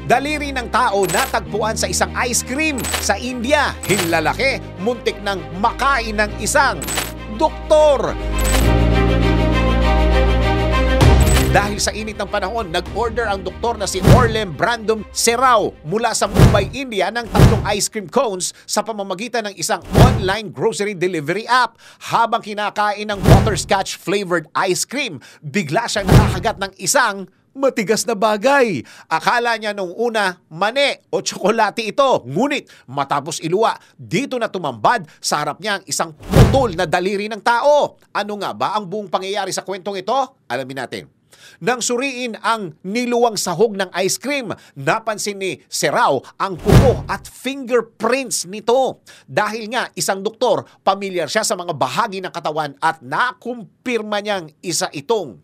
Daliri ng tao natagpuan sa isang ice cream sa India. Hinlalaki, muntik ng makain ng isang doktor. Dahil sa init ng panahon, nag-order ang doktor na si Orlem Brandon Serrao mula sa Mumbai, India ng 3 ice cream cones sa pamamagitan ng isang online grocery delivery app. Habang kinakain ng butterscotch flavored ice cream, bigla siyang nakakagat ng isang matigas na bagay. Akala niya nung una, mani o tsokolate ito. Ngunit matapos iluwa, dito na tumambad sa harap niya ang isang putol na daliri ng tao. Ano nga ba ang buong pangyayari sa kwentong ito? Alamin natin. Nang suriin ang niluwang sahog ng ice cream, napansin ni Serrao ang kuko at fingerprints nito. Dahil nga isang doktor, pamilyar siya sa mga bahagi ng katawan at nakumpirma niyang isa itong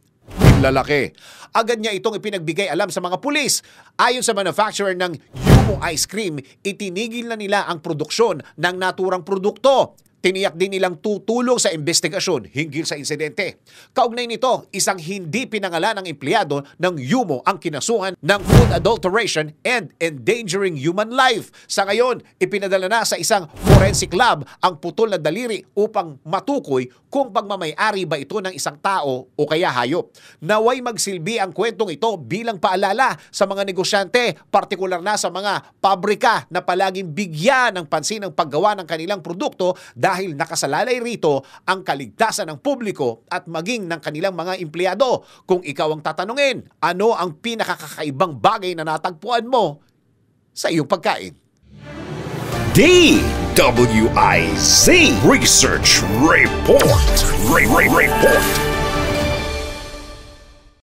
lalaki. Agad niya itong ipinagbigay alam sa mga pulis. Ayon sa manufacturer ng Yumo Ice Cream, itinigil na nila ang produksyon ng naturang produkto. Tiniyak din nilang tutulong sa investigasyon hinggil sa insidente. Kaugnay nito, isang hindi pinangalan ng empleyado ng Yumo ang kinasuhan ng food adulteration and endangering human life. Sa ngayon, ipinadala na sa isang forensic lab ang putol na daliri upang matukoy kung pagmamay-ari ba ito ng isang tao o kaya hayop. Naway magsilbi ang kwentong ito bilang paalala sa mga negosyante, partikular na sa mga pabrika na palaging bigyan ng pansin ang paggawa ng kanilang produkto dahil nakasalalay rito ang kaligtasan ng publiko at maging ng kanilang mga empleyado. Kung ikaw ang tatanungin, ano ang pinakakakaibang bagay na natagpuan mo sa iyong pagkain? DWIZ Research Report. Report.